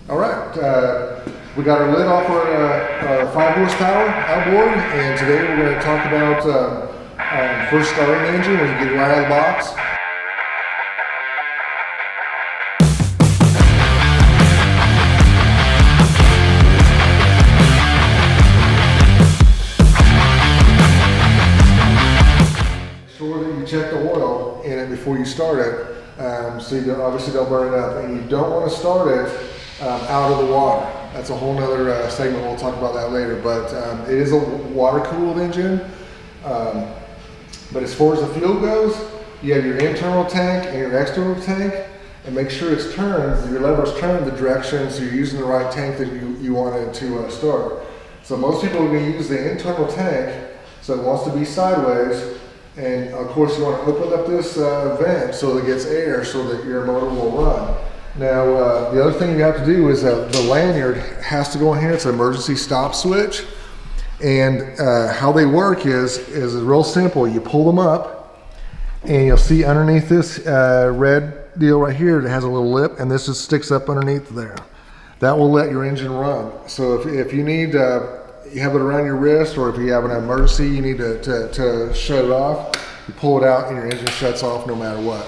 All right, we got our lid off our 5 horsepower outboard, and today we're going to talk about first starting the engine when you get right out of the box. Make sure that you check the oil in it before you start it, so you obviously don't burn it up, and you don't want to start it out of the water. That's a whole nother segment. We'll talk about that later, but it is a water-cooled engine. But as far as the fuel goes, you have your internal tank and your external tank, and make sure it's turned, your lever's turned the direction so you're using the right tank that you wanted to start. So most people are going to use the internal tank, so it wants to be sideways, and of course you want to open up this vent so it gets air so that your motor will run. Now, the other thing you have to do is the lanyard has to go in here. It's an emergency stop switch. And how they work is real simple. You pull them up, and you'll see underneath this red deal right here that has a little lip, and this just sticks up underneath there. That will let your engine run. So if you need, you have it around your wrist, or if you have an emergency, you need to shut it off, you pull it out and your engine shuts off no matter what.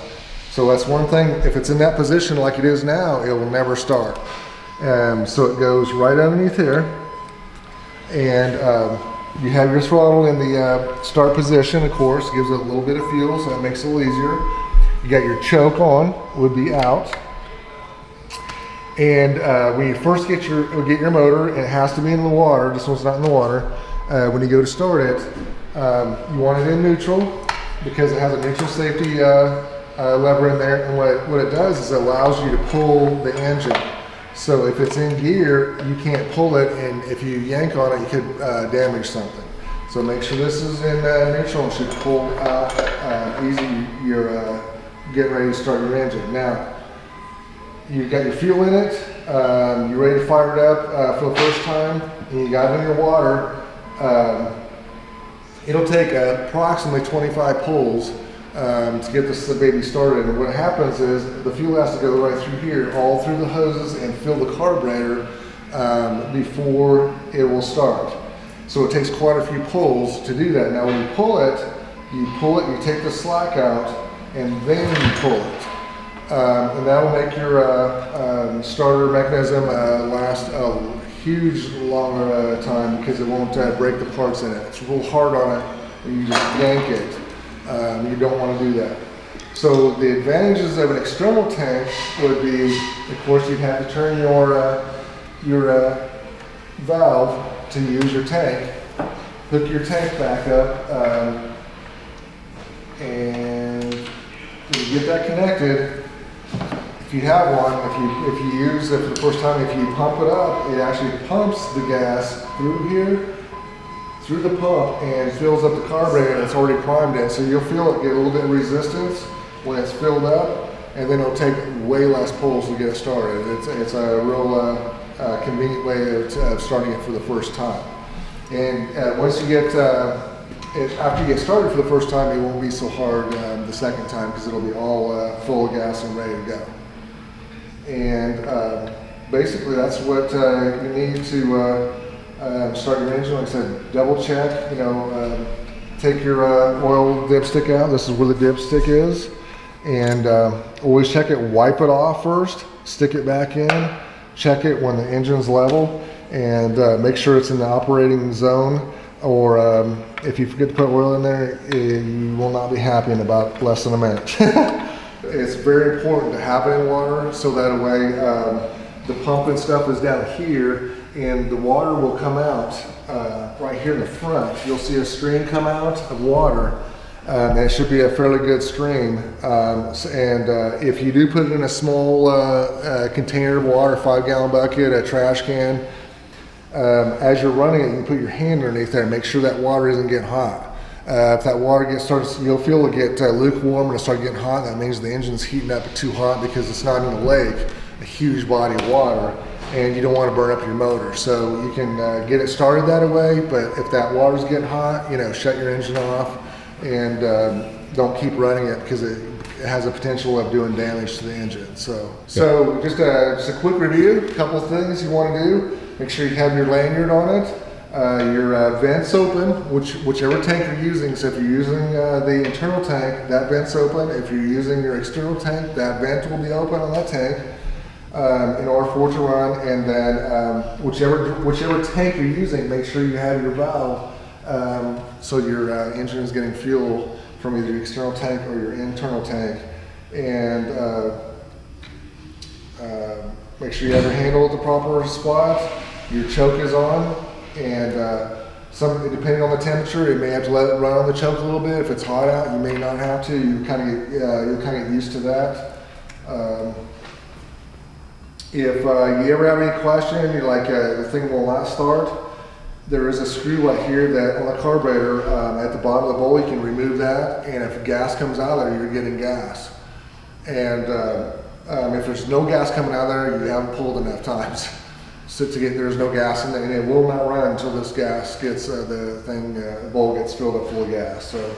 So that's one thing. If it's in that position like it is now, it will never start. So it goes right underneath here, and you have your throttle in the start position. Of course, gives it a little bit of fuel, so that makes it a little easier. You got your choke on, would be out. And when you first get your motor, it has to be in the water. This one's not in the water. When you go to start it, you want it in neutral because it has a neutral safety lever in there, and what it does is it allows you to pull the engine. So if it's in gear, you can't pull it, and if you yank on it, you could damage something. So make sure this is in neutral and should pull out easy. You're getting ready to start your engine. Now, you've got your fuel in it, you're ready to fire it up for the first time, and you got it in your water. It'll take approximately 25 pulls to get this baby started. And what happens is the fuel has to go right through here, all through the hoses, and fill the carburetor before it will start. So it takes quite a few pulls to do that. Now when you pull it, you take the slack out, and then you pull it. And that will make your starter mechanism last a huge longer time because it won't break the parts in it. It's real hard on it, and you just yank it. You don't want to do that. So the advantages of an external tank would be, of course, you'd have to turn your valve to use your tank, hook your tank back up, and you get that connected. If you have one, if you use it for the first time, if you pump it up, it actually pumps the gas through here, through the pump, and fills up the carburetor, and it's already primed in. So you'll feel it get a little bit of resistance when it's filled up, and then it'll take way less pulls to get it started. It's a real convenient way of starting it for the first time. And once you get, after you get started for the first time, it won't be so hard the second time because it'll be all full of gas and ready to go. And basically that's what you need to start your engine. Like I said, double check, take your oil dipstick out. This is where the dipstick is. And always check it, wipe it off first, stick it back in, check it when the engine's level, and make sure it's in the operating zone. Or if you forget to put oil in there, you will not be happy in about less than a minute. It's very important to have it in water so that way the pump and stuff is down here, and the water will come out right here in the front. You'll see a stream come out of water, and it should be a fairly good stream. And if you do put it in a small container of water, 5-gallon bucket, a trash can, as you're running it, you can put your hand underneath there and make sure that water isn't getting hot. If that water starts, you'll feel it get lukewarm and it start getting hot. That means the engine's heating up too hot because it's not in a lake, a huge body of water, and you don't want to burn up your motor. So you can get it started that way, but if that water's getting hot, shut your engine off and don't keep running it because has a potential of doing damage to the engine. So just a quick review, a couple of things you want to do. Make sure you have your lanyard on it. Your vents open, whichever tank you're using. So if you're using the internal tank, that vent's open. If you're using your external tank, that vent will be open on that tank in order for it to run. And then whichever tank you're using, make sure you have your valve so your engine is getting fuel from either your external tank or your internal tank. And make sure you have your handle at the proper spot. Your choke is on. And depending on the temperature, you may have to let it run on the choke a little bit. If it's hot out, you may not have to. You'll kind of get used to that. If you ever have any question, you're like the thing will not start, there is a screw right here that on the carburetor at the bottom of the bowl. You can remove that, and if gas comes out of there, you're getting gas. And if there's no gas coming out of there, you haven't pulled enough times. So there's no gas in there, and it will not run until this gas gets the bowl gets filled up full of gas. So